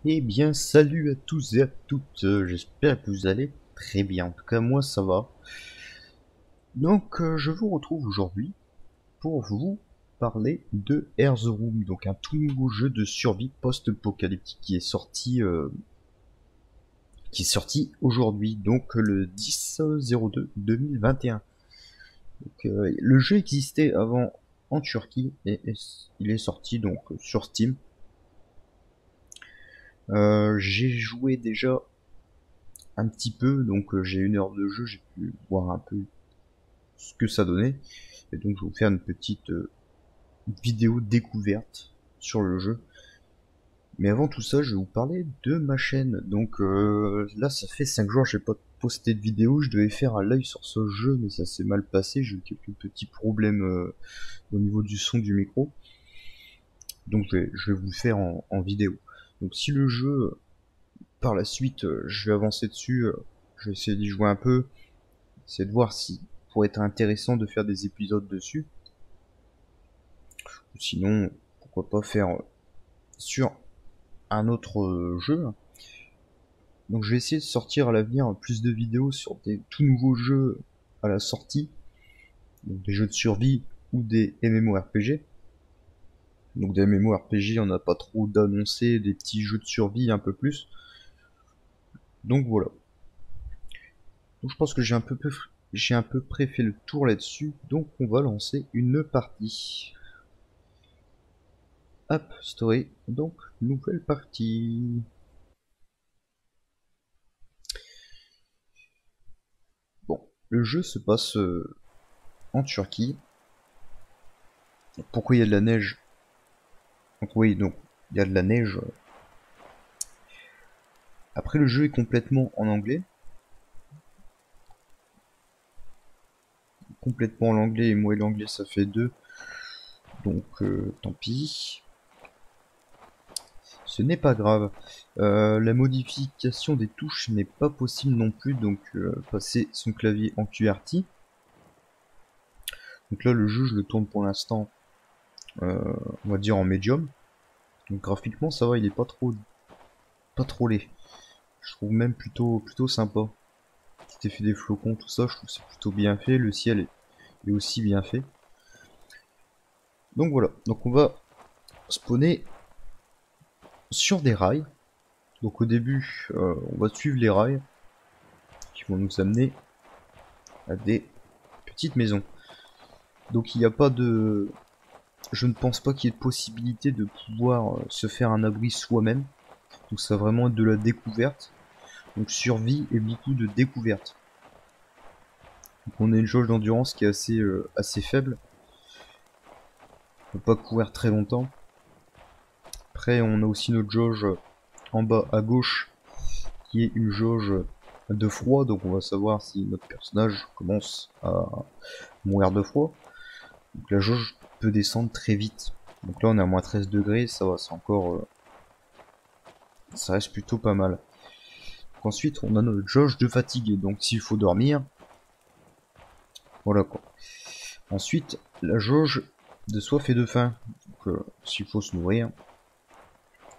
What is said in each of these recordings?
Eh bien, salut à tous et à toutes, j'espère que vous allez très bien. En tout cas, moi, ça va. Donc, je vous retrouve aujourd'hui pour vous parler de Air the Room, donc un tout nouveau jeu de survie post-apocalyptique qui est sorti aujourd'hui, donc le 10/02/2021. Donc, le jeu existait avant en Turquie et il est sorti donc sur Steam. J'ai joué déjà un petit peu, donc j'ai 1 heure de jeu, j'ai pu voir un peu ce que ça donnait. Et donc je vais vous faire une petite vidéo découverte sur le jeu. Mais avant tout ça, je vais vous parler de ma chaîne. Donc là, ça fait 5 jours que j'ai pas posté de vidéo. Je devais faire un live sur ce jeu, mais ça s'est mal passé. J'ai eu quelques petits problèmes au niveau du son du micro. Donc je vais vous le faire en vidéo. Donc si le jeu, par la suite, je vais avancer dessus, je vais essayer d'y jouer un peu, essayer de voir si pourrait être intéressant de faire des épisodes dessus. Ou sinon, pourquoi pas faire sur un autre jeu. Donc je vais essayer de sortir à l'avenir plus de vidéos sur des tout nouveaux jeux à la sortie, donc des jeux de survie ou des MMORPG. Donc des MMORPG, on n'a pas trop d'annoncer, des petits jeux de survie un peu plus. Donc voilà. Donc je pense que j'ai un peu près fait le tour là-dessus, donc on va lancer une partie. Hop, story, donc nouvelle partie. Bon, le jeu se passe en Turquie. Pourquoi il y a de la neige? Donc oui, donc il y a de la neige. Après, le jeu est complètement en anglais. Complètement en anglais, et moi et l'anglais ça fait deux. Donc tant pis. Ce n'est pas grave. La modification des touches n'est pas possible non plus, donc passer son clavier en QWERTY. Donc là le jeu je le tourne pour l'instant, on va dire en médium. Donc graphiquement ça va, il est pas trop laid. Je trouve même plutôt sympa. Petit effet des flocons, tout ça, je trouve que c'est plutôt bien fait. Le ciel est aussi bien fait. Donc voilà, donc on va spawner sur des rails. Donc au début, on va suivre les rails qui vont nous amener à des petites maisons. Donc il n'y a pas de... Je ne pense pas qu'il y ait de possibilité de pouvoir se faire un abri soi-même. Donc ça va vraiment être de la découverte. Donc survie et beaucoup de découverte. Donc on a une jauge d'endurance qui est assez faible. On peut pas courir très longtemps. Après on a aussi notre jauge en bas à gauche qui est une jauge de froid. Donc on va savoir si notre personnage commence à mourir de froid. Donc la jauge peut descendre très vite. Donc là on est à moins 13 degrés, ça va, c'est encore... ça reste plutôt pas mal. Donc ensuite on a notre jauge de fatigue, donc s'il faut dormir, voilà quoi. Ensuite la jauge de soif et de faim, donc s'il faut se nourrir.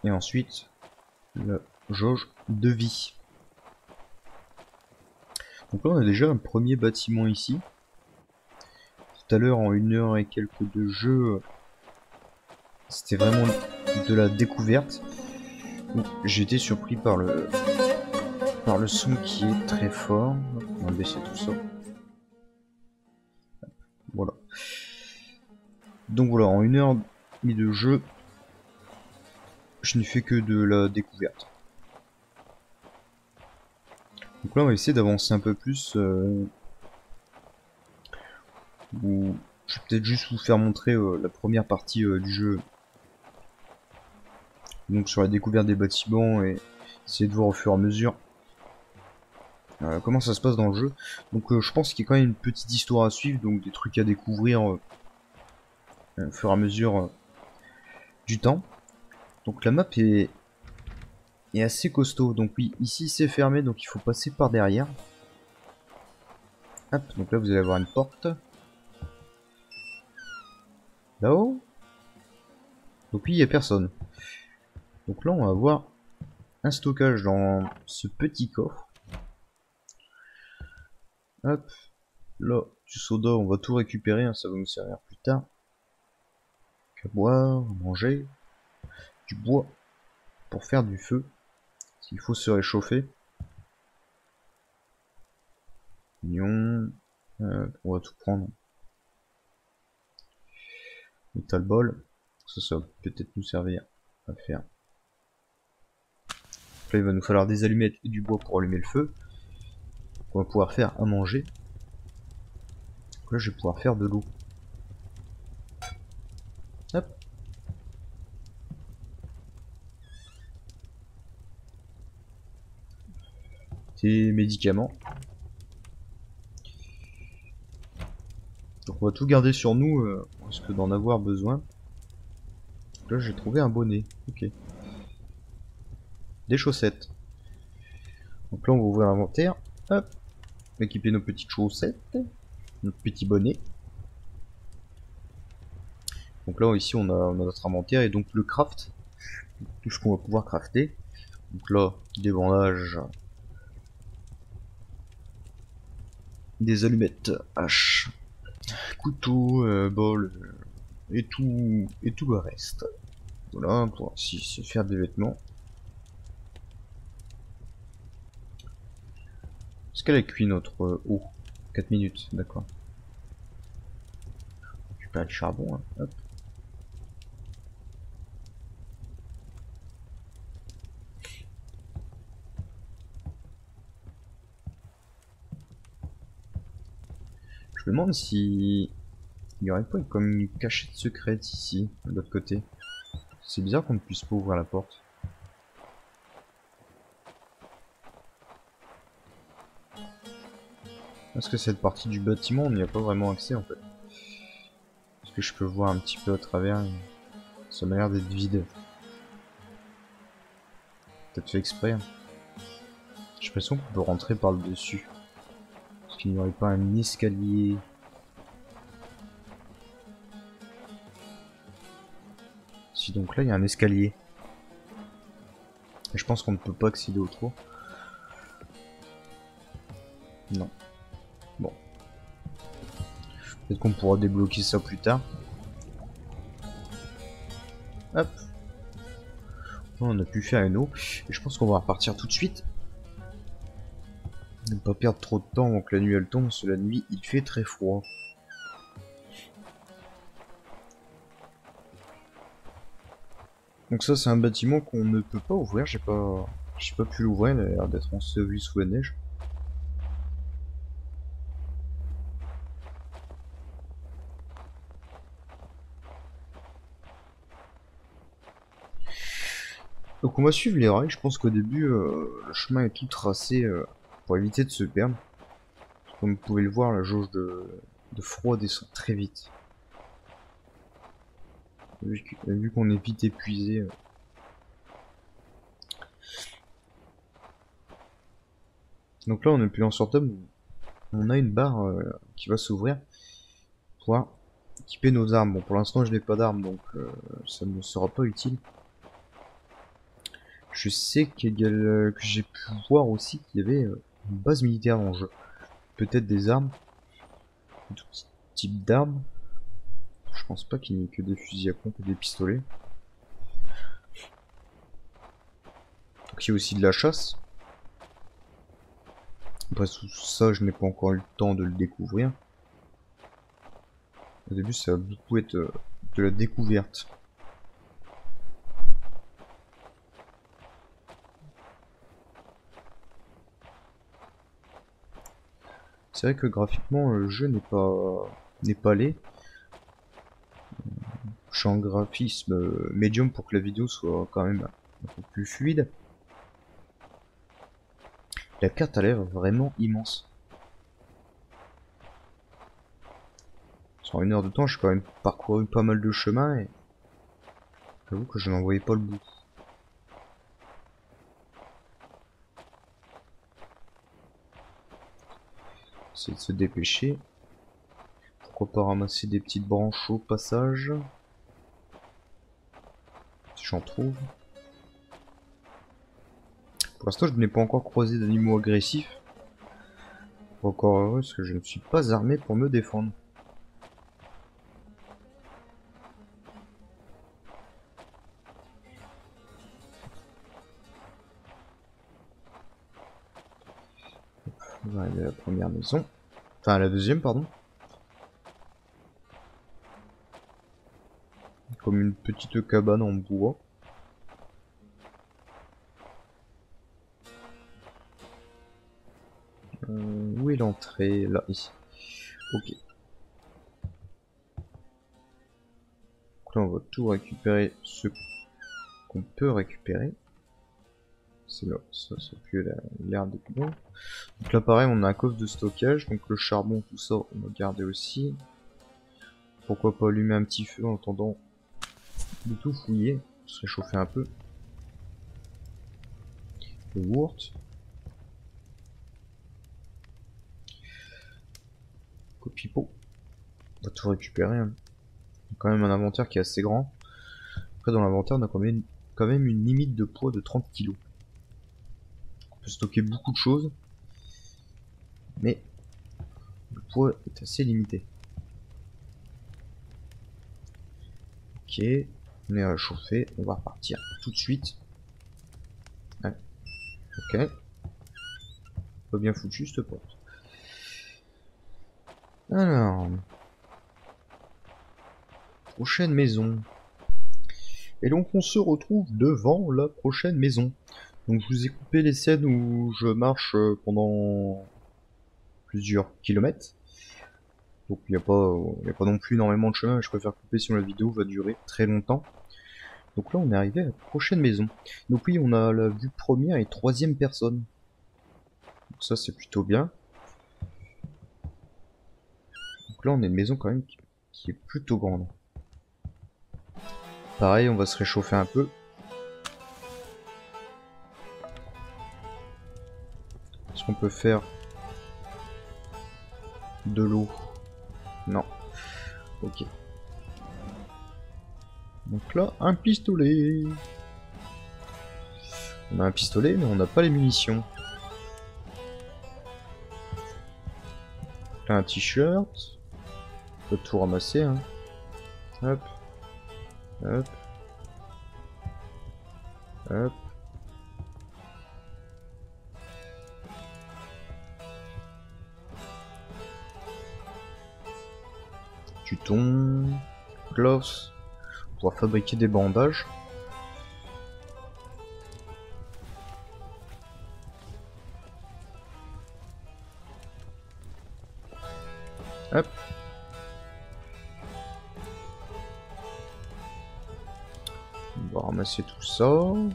Et ensuite la jauge de vie. Donc là on a déjà un premier bâtiment ici. Tout à l'heure en 1 heure et quelques de jeu, c'était vraiment de la découverte. J'ai été surpris par le son qui est très fort. On va baisser tout ça. Voilà. Donc voilà, en 1 heure et demie de jeu, je n'ai fait que de la découverte. Donc là, on va essayer d'avancer un peu plus. Ou je vais peut-être juste vous faire montrer la première partie du jeu. Donc sur la découverte des bâtiments et essayer de voir au fur et à mesure comment ça se passe dans le jeu. Donc je pense qu'il y a quand même une petite histoire à suivre, donc des trucs à découvrir au fur et à mesure du temps. Donc la map est assez costaud. Donc oui, ici c'est fermé, donc il faut passer par derrière. Hop, donc là vous allez avoir une porte. Là-haut. Donc oui, il n'y a personne. Donc là on va voir un stockage dans ce petit coffre. Hop, là, du soda, on va tout récupérer, hein, ça va nous servir plus tard. À boire, à manger, du bois pour faire du feu, s'il faut se réchauffer. Mignon, on va tout prendre. Metal ball, ça va peut-être nous servir à faire. Là, il va nous falloir des allumettes et du bois pour allumer le feu. On va pouvoir faire à manger. Là, je vais pouvoir faire de l'eau. Hop. Des médicaments. Donc on va tout garder sur nous, on risque d'en avoir besoin. Donc là, j'ai trouvé un bonnet. Ok. Des chaussettes. Donc là, on va ouvrir l'inventaire. Hop. Équiper nos petites chaussettes. Notre petit bonnet. Donc là, ici, on a notre inventaire et donc le craft. Tout ce qu'on va pouvoir crafter. Donc là, des bandages. Des allumettes, hache, couteau, bol, et tout le reste. Voilà, pour ainsi se faire des vêtements. Est-ce qu'elle a cuit notre eau? 4 minutes, d'accord. On récupère du charbon, hein. Hop. Je me demande si il n'y aurait pas comme une cachette secrète ici, de l'autre côté. C'est bizarre qu'on ne puisse pas ouvrir la porte. Parce que cette partie du bâtiment, on n'y a pas vraiment accès en fait. Est-ce que je peux voir un petit peu à travers? Ça m'a l'air d'être vide. Peut-être fait exprès. Hein. J'ai l'impression qu'on peut rentrer par le dessus. Est-ce qu'il n'y aurait pas un escalier? Si, donc là il y a un escalier. Et je pense qu'on ne peut pas accéder au toit. Non. Bon. Peut-être qu'on pourra débloquer ça plus tard. Hop. On a pu faire une eau. Et je pense qu'on va repartir tout de suite. Ne pas perdre trop de temps avant que la nuit elle tombe, parce que la nuit il fait très froid. Donc ça c'est un bâtiment qu'on ne peut pas ouvrir, j'ai pas pu l'ouvrir, il a l'air d'être enseveli sous la neige. Donc on va suivre les rails, je pense qu'au début le chemin est tout tracé pour éviter de se perdre. Comme vous pouvez le voir, la jauge de froid descend très vite. Vu qu'on est vite épuisé. Donc là on est plus en sortable, on a une barre qui va s'ouvrir pour pouvoir équiper nos armes. Bon pour l'instant je n'ai pas d'armes donc ça ne sera pas utile. Je sais que j'ai pu voir aussi qu'il y avait une base militaire dans le jeu. Peut-être des armes. Tout type d'armes. Je pense pas qu'il n'y ait que des fusils à pompe et des pistolets. Donc il y a aussi de la chasse. Après tout ça, je n'ai pas encore eu le temps de le découvrir. Au début, ça va beaucoup être de la découverte. C'est vrai que graphiquement, le jeu n'est pas laid. Je suis en graphisme médium pour que la vidéo soit quand même un peu plus fluide. La carte a l'air vraiment immense. Sur une heure de temps, j'ai quand même parcouru pas mal de chemins et j'avoue que je n'en voyais pas le bout. Essayer de se dépêcher. Pourquoi pas ramasser des petites branches au passage. Si j'en trouve. Pour l'instant, je n'ai pas encore croisé d'animaux agressifs. Encore heureux, parce que je ne suis pas armé pour me défendre. On va aller à la première maison. Enfin, à la deuxième, pardon. Comme une petite cabane en bois. Où est l'entrée? Là, ici. Ok. Donc là, on va tout récupérer ce qu'on peut récupérer. C'est là, ça pue l'air des poumons. Donc là, pareil, on a un coffre de stockage. Donc le charbon, tout ça, on va garder aussi. Pourquoi pas allumer un petit feu en attendant de tout fouiller, se réchauffer un peu. Le wurt. Copipo. On va tout récupérer. Hein. On a quand même un inventaire qui est assez grand. Après, dans l'inventaire, on a quand même une limite de poids de 30 kg. On peut stocker beaucoup de choses. Mais le poids est assez limité. Ok. On est réchauffé. On va repartir tout de suite. Ouais. Ok. Pas bien foutu cette porte. Alors. Prochaine maison. Et donc on se retrouve devant la prochaine maison. Donc je vous ai coupé les scènes où je marche pendant plusieurs kilomètres. Donc il n'y a pas non plus énormément de chemin, mais je préfère couper sinon la vidéo va durer très longtemps. Donc là on est arrivé à la prochaine maison. Donc oui, on a la vue première et troisième personne. Donc ça c'est plutôt bien. Donc là on a une maison quand même qui est plutôt grande. Pareil, on va se réchauffer un peu. Est-ce qu'on peut faire de l'eau? Non. Ok. Donc là, un pistolet. On a un pistolet, mais on n'a pas les munitions. Là, un t-shirt. On peut tout ramasser, hein. Hop. Hop. Hop. Tuton. Gloves. On pourra fabriquer des bandages. Hop. On va ramasser tout ça. Donc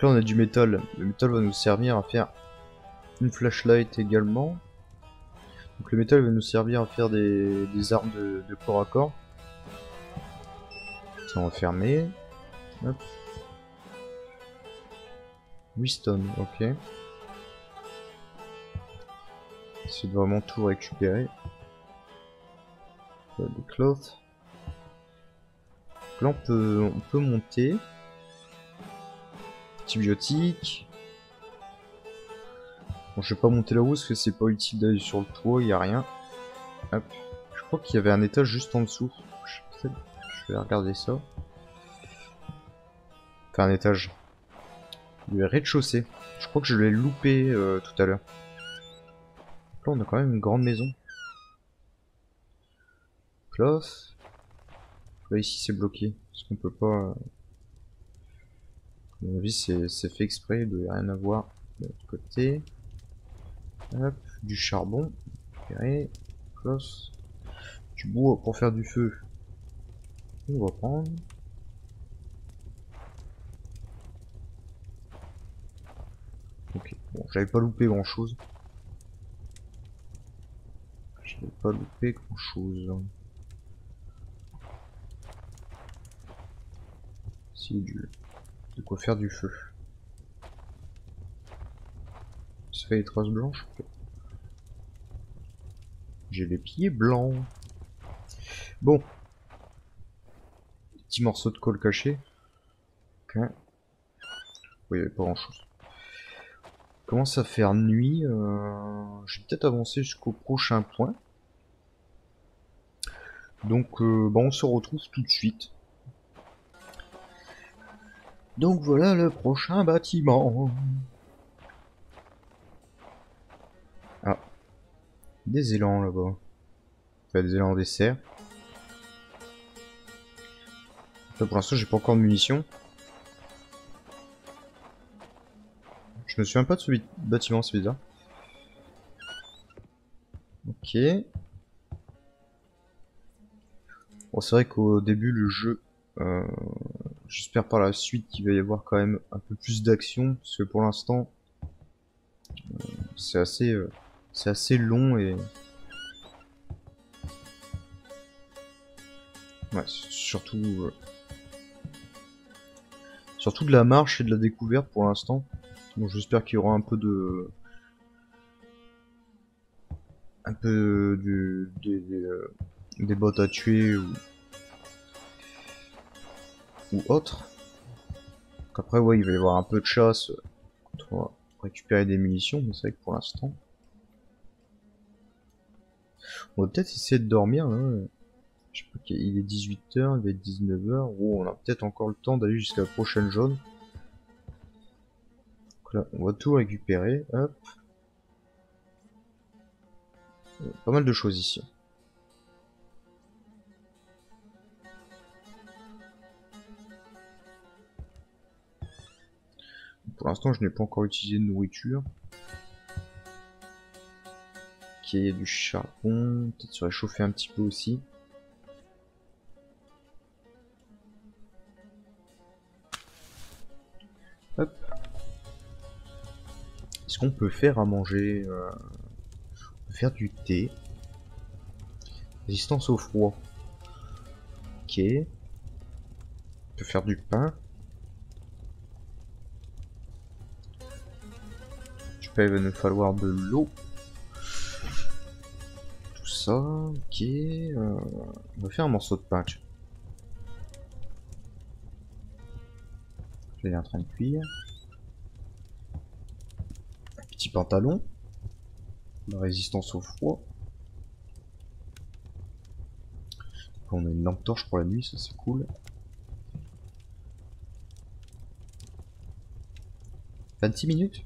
là on a du métal. Le métal va nous servir à faire une flashlight également. Donc le métal va nous servir à faire des armes de corps à corps. Ça on va fermer. Hop. Wisdom, ok. C'est vraiment tout récupérer. Des cloths. Là on peut monter. Antibiotiques. Bon, je vais pas monter là-haut parce que c'est pas utile d'aller sur le toit, il y a rien. Hop. Je crois qu'il y avait un étage juste en dessous. Je vais regarder ça. Enfin un étage. Le rez-de-chaussée. Je crois que je l'ai loupé tout à l'heure. Là on a quand même une grande maison. Cloth. Là ici c'est bloqué. Parce qu'on peut pas... À mon avis c'est fait exprès, il doit y rien avoir de l'autre côté. Hop, du charbon. Récupérer. Cloth. Du bois pour faire du feu. On va prendre. Ok, bon, j'avais pas loupé grand chose. J'avais pas loupé grand chose. Si, de quoi faire du feu. Ça fait des traces blanches. Okay. J'ai les pieds blancs. Bon. Petit morceau de colle caché. Ok. Oui, il n'y avait pas grand chose. Commence à faire nuit. Je vais peut-être avancer jusqu'au prochain point. Donc, bah, on se retrouve tout de suite. Donc voilà le prochain bâtiment. Ah, des élans là-bas. Enfin, des élans des serres. Là, pour l'instant, j'ai pas encore de munitions. Je me souviens pas de ce bâtiment, c'est bizarre. Ok. Bon, c'est vrai qu'au début, le jeu, j'espère par la suite qu'il va y avoir quand même un peu plus d'action, parce que pour l'instant, c'est assez long et ouais, surtout de la marche et de la découverte pour l'instant. Donc j'espère qu'il y aura un peu des bots à tuer ou autre. Après ouais, il va y avoir un peu de chasse pour récupérer des munitions, mais c'est vrai que pour l'instant, on va peut-être essayer de dormir là. Je sais pas, il est 18h, il va être 19h. Oh, on a peut-être encore le temps d'aller jusqu'à la prochaine zone. Donc là, on va tout récupérer. Hop. Pas mal de choses ici. Pour l'instant, je n'ai pas encore utilisé de nourriture. Ok, du charbon. Peut-être se réchauffer un petit peu aussi. Hop. Est-ce qu'on peut faire à manger on peut faire du thé. Résistance au froid. Ok. On peut faire du pain. Je sais pas, il va nous falloir de l'eau. Tout ça. Ok. On va faire un morceau de pain. Il est en train de cuire. Un petit pantalon. La résistance au froid. On a une lampe torche pour la nuit, ça c'est cool. 26 minutes.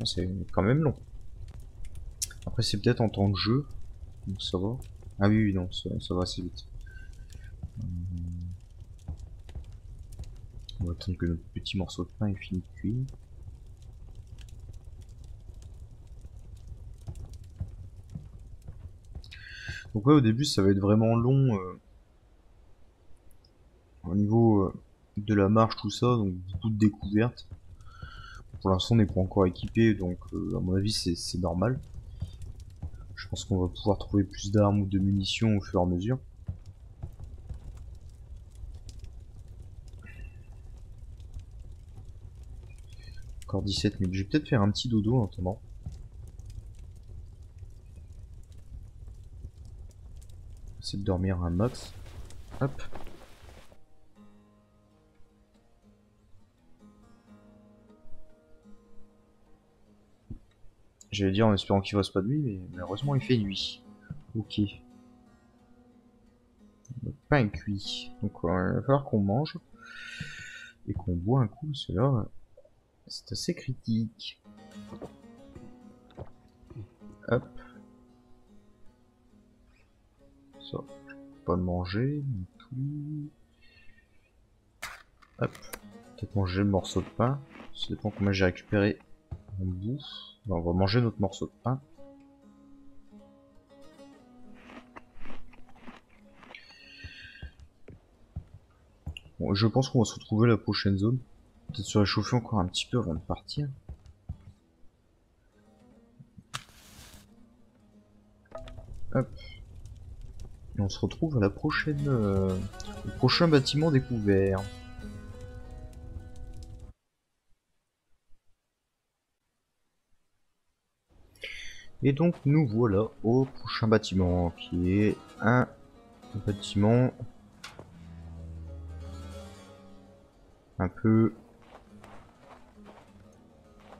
C'est quand même long. Après c'est peut-être en temps de jeu. Donc ça va. Ah oui, oui non, ça va assez vite. On va attendre que notre petit morceau de pain ait fini de cuire. Donc ouais, au début ça va être vraiment long au niveau de la marche, tout ça, donc beaucoup de découvertes. Pour l'instant on n'est pas encore équipé, donc à mon avis c'est normal. Je pense qu'on va pouvoir trouver plus d'armes ou de munitions au fur et à mesure. Encore 17 minutes. Je vais peut-être faire un petit dodo en attendant. Essayer de dormir un max. Hop. J'allais dire en espérant qu'il fasse pas de nuit, mais malheureusement il fait nuit. Ok. Le pain est cuit. Donc il va falloir qu'on mange. Et qu'on boit un coup, c'est là. C'est assez critique. Hop. Ça. Je peux pas le manger non plus. Hop. Peut-être manger le morceau de pain. Ça dépend combien j'ai récupéré en bouffe. On va manger notre morceau de pain. Bon, je pense qu'on va se retrouver à la prochaine zone. Peut-être se réchauffer encore un petit peu avant de partir. Hop. Et on se retrouve à la prochaine, au prochain bâtiment découvert. Et donc nous voilà au prochain bâtiment, qui est un bâtiment un peu...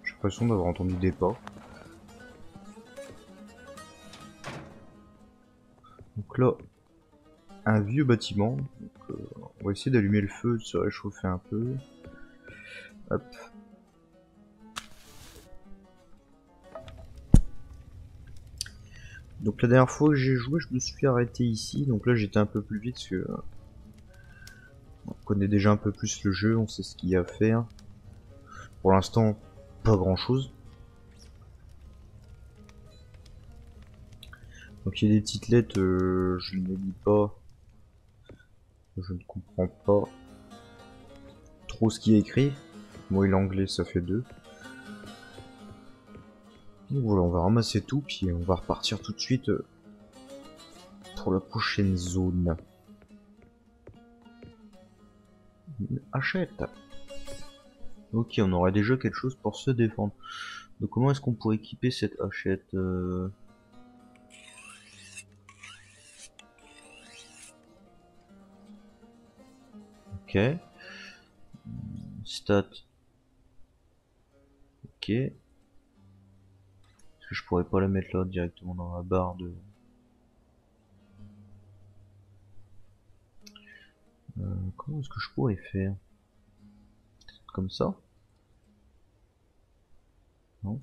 J'ai l'impression d'avoir entendu des pas. Donc là, un vieux bâtiment. Donc, on va essayer d'allumer le feu, de se réchauffer un peu. Hop. Donc la dernière fois que j'ai joué, je me suis arrêté ici. Donc là, j'étais un peu plus vite parce que on connaît déjà un peu plus le jeu, on sait ce qu'il y a à faire. Pour l'instant, pas grand chose. Donc il y a des petites lettres, je ne les lis pas. Je ne comprends pas trop ce qui est écrit. Moi et l'anglais, ça fait deux. Donc voilà, on va ramasser tout, puis on va repartir tout de suite pour la prochaine zone. Achète. Ok, on aurait déjà quelque chose pour se défendre. Donc comment est-ce qu'on pourrait équiper cette hachette Ok. Stat. Ok. Est-ce que je pourrais pas la mettre là directement dans la barre de... Comment est-ce que je pourrais faire? Comme ça? Non.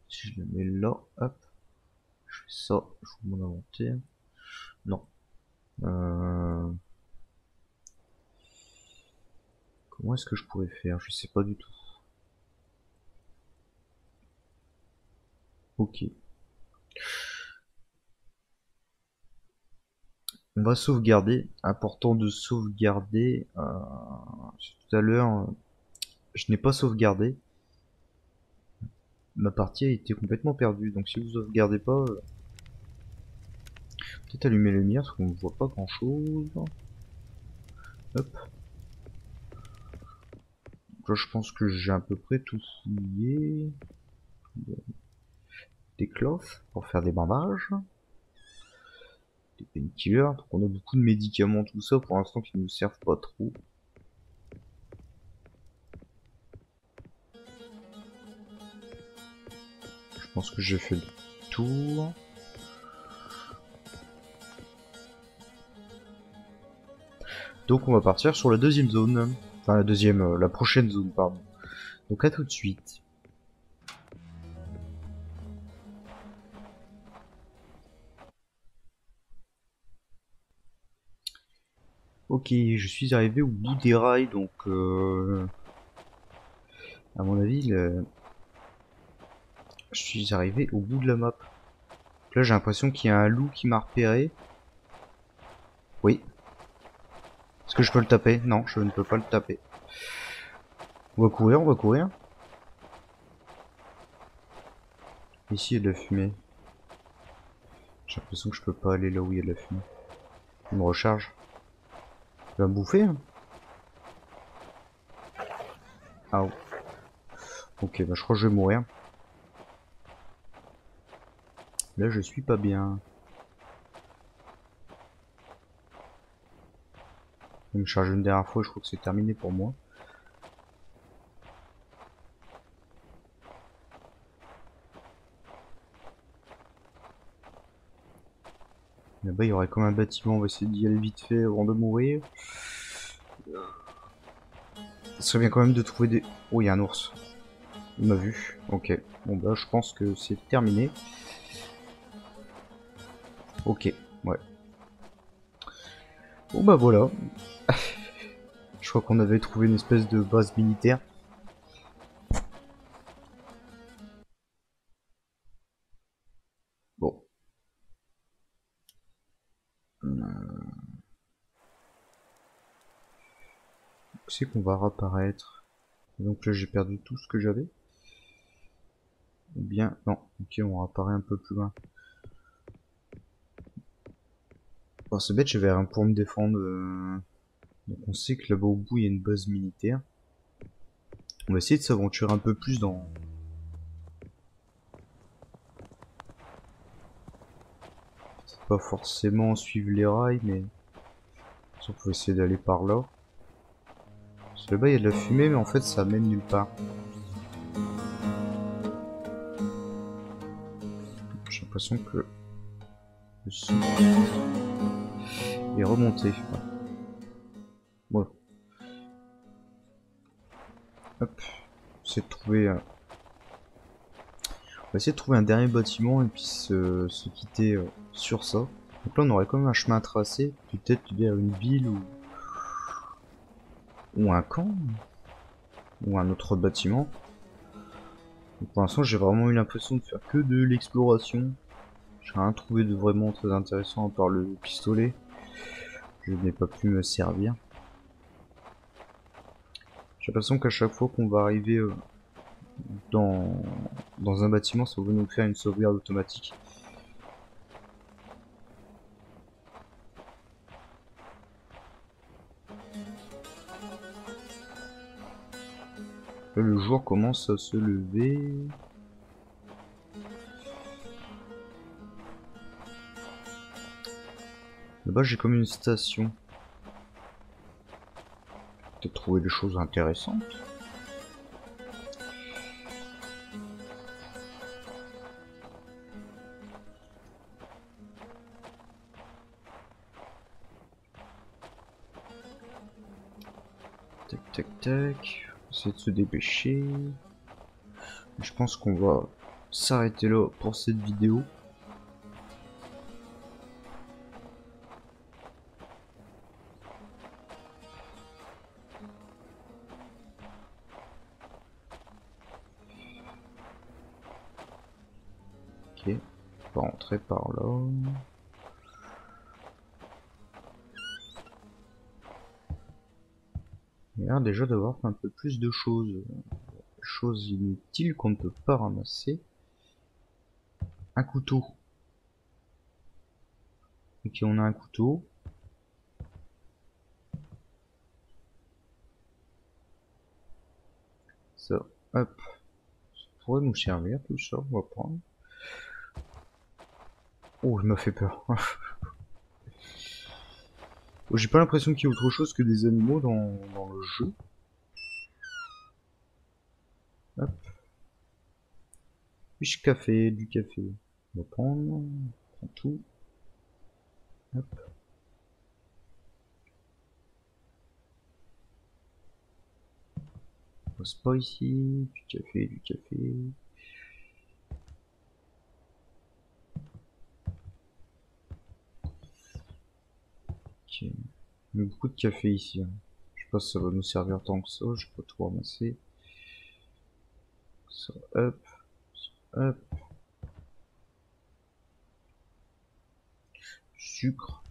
Si je la mets là, hop. Je fais ça, je vous mon inventaire. Non. Comment est-ce que je pourrais faire? Je sais pas du tout. Ok. On va sauvegarder. Important de sauvegarder. Tout à l'heure, je n'ai pas sauvegardé. Ma partie a été complètement perdue. Donc si vous sauvegardez pas, peut-être allumer les lumières parce qu'on ne voit pas grand chose. Hop. Là, je pense que j'ai à peu près tout fouillé. Des cloths pour faire des bandages. Des painkillers. Donc on a beaucoup de médicaments, tout ça pour l'instant qui nous servent pas trop. Je pense que j'ai fait le tour. Donc on va partir sur la deuxième zone. Enfin la deuxième, la prochaine zone, pardon. Donc à tout de suite. Ok, je suis arrivé au bout des rails, donc à mon avis, je suis arrivé au bout de la map. Donc là j'ai l'impression qu'il y a un loup qui m'a repéré. Oui. Est-ce que je peux le taper? Non, je ne peux pas le taper. On va courir, on va courir. Ici il y a de la fumée. J'ai l'impression que je peux pas aller là où il y a de la fumée. Il me recharge. Il va me bouffer hein. Ah. Ok, bah je crois que je vais mourir. Là je suis pas bien. Il me charge une dernière fois, je crois que c'est terminé pour moi. Là-bas il y aurait comme un bâtiment, on va essayer d'y aller vite fait avant de mourir. Ça serait bien quand même de trouver des... Oh, il y a un ours. Il m'a vu. Ok. Bon bah je pense que c'est terminé. Ok. Ouais. Bon bah voilà. Je crois qu'on avait trouvé une espèce de base militaire. Bon. C'est qu'on va réapparaître. Donc là j'ai perdu tout ce que j'avais. Ou bien... Non. Ok, on réapparaît un peu plus loin. Bon c'est bête, j'avais rien pour me défendre. Donc on sait que là-bas au bout il y a une base militaire. On va essayer de s'aventurer un peu plus dans... Pas forcément suivre les rails, mais... On peut essayer d'aller par là. Parce que là-bas il y a de la fumée, mais en fait ça mène nulle part. J'ai l'impression que le son est remonté. Voilà. Hop. On va trouver. On va essayer de trouver un dernier bâtiment et puis se quitter sur ça. Donc là on aurait quand même un chemin à tracer, peut-être vers une ville ou un camp ou un autre bâtiment. Donc pour l'instant j'ai vraiment eu l'impression de faire que de l'exploration. J'ai rien trouvé de vraiment très intéressant à part le pistolet. Je n'ai pas pu me servir. J'ai l'impression qu'à chaque fois qu'on va arriver dans, dans un bâtiment, ça va nous faire une sauvegarde automatique. Là, le jour commence à se lever. Là-bas, j'ai comme une station. Peut-être trouver des choses intéressantes. Tac, tac, tac. Essayer de se dépêcher. Je pense qu'on va s'arrêter là pour cette vidéo. Ok, on va rentrer par là. Il y a l'air déjà d'avoir un peu plus de choses inutiles qu'on ne peut pas ramasser. Un couteau. Ok, on a un couteau. Ça, hop. Ça pourrait nous servir tout ça, on va prendre. Oh, il m'a fait peur. Oh, j'ai pas l'impression qu'il y ait autre chose que des animaux dans le jeu. Hop. Fiche café, du café. On va prendre. On prend tout. Hop. On passe pas ici. Du café, du café. Ok. Il y a beaucoup de café ici. Hein. Je sais pas si ça va nous servir tant que ça. Je peux tout ramasser. Ça, hop. Hop. Sucre.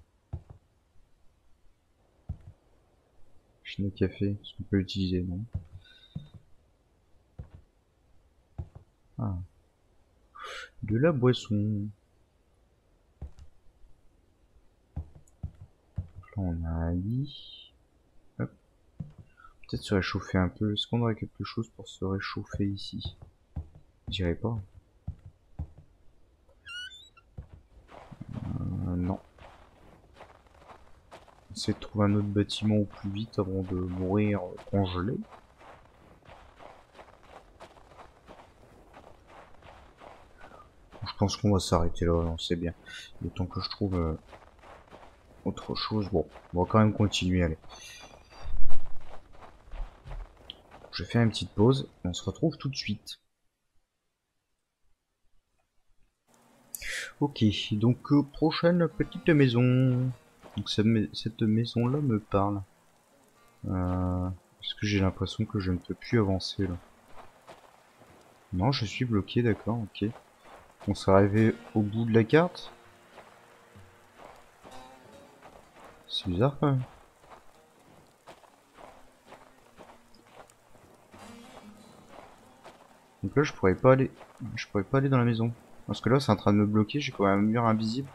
Machine à café. Est-ce qu'on peut l'utiliser? Non. Ah. De la boisson. Là, on a un lit. Hop. Peut-être se réchauffer un peu. Est-ce qu'on aurait quelque chose pour se réchauffer ici? Je dirais pas. Non. Essayer de trouver un autre bâtiment au plus vite avant de mourir congelé. Je pense qu'on va s'arrêter là, non, c'est bien. Le temps que je trouve autre chose. Bon, on va quand même continuer, allez. Je vais faire une petite pause. On se retrouve tout de suite. Ok, donc prochaine petite maison. Donc cette maison-là me parle. Parce que j'ai l'impression que je ne peux plus avancer là. Non, je suis bloqué, d'accord, ok. On s'est arrivé au bout de la carte. C'est bizarre quand même. Donc là, je pourrais pas aller dans la maison. Parce que là, c'est en train de me bloquer, j'ai quand même un mur invisible.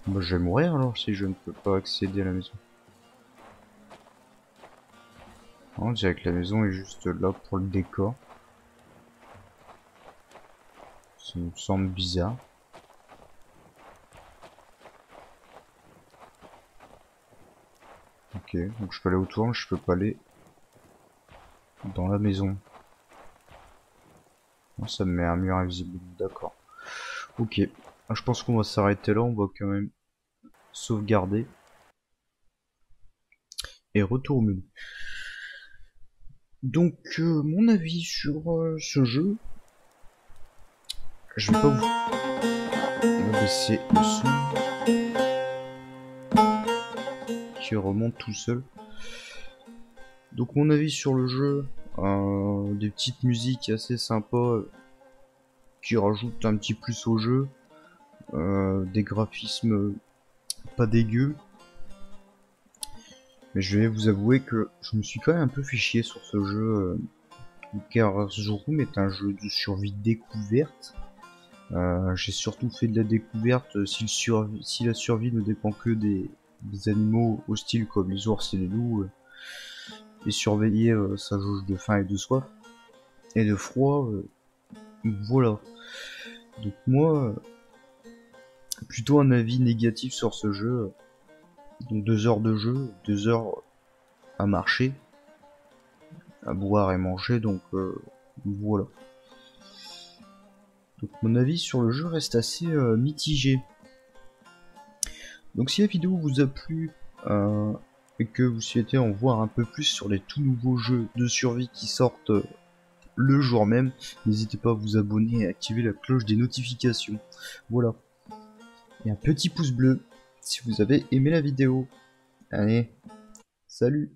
Bah, je vais mourir alors si je ne peux pas accéder à la maison. On dirait que la maison est juste là pour le décor. Ça me semble bizarre. Ok, donc je peux aller autour, mais je peux pas aller dans la maison. Non, ça me met un mur invisible, d'accord. Ok, je pense qu'on va s'arrêter là, on va quand même sauvegarder. Et retour au menu. Donc, mon avis sur ce jeu, je vais pas vous... On va baisser le son qui remonte tout seul. Donc mon avis sur le jeu, des petites musiques assez sympas qui rajoutent un petit plus au jeu, des graphismes pas dégueux, mais je vais vous avouer que je me suis quand même un peu fait chier sur ce jeu, car The Room est un jeu de survie découverte. J'ai surtout fait de la découverte si la survie ne dépend que des animaux hostiles comme les ours et les loups, et surveiller sa jauge de faim et de soif et de froid, voilà. Donc moi, plutôt un avis négatif sur ce jeu. Donc 2 heures de jeu, 2 heures à marcher, à boire et manger, donc voilà. Donc mon avis sur le jeu reste assez mitigé. Donc si la vidéo vous a plu et que vous souhaitez en voir un peu plus sur les tout nouveaux jeux de survie qui sortent le jour même, n'hésitez pas à vous abonner et à activer la cloche des notifications. Voilà. Et un petit pouce bleu si vous avez aimé la vidéo. Allez, salut!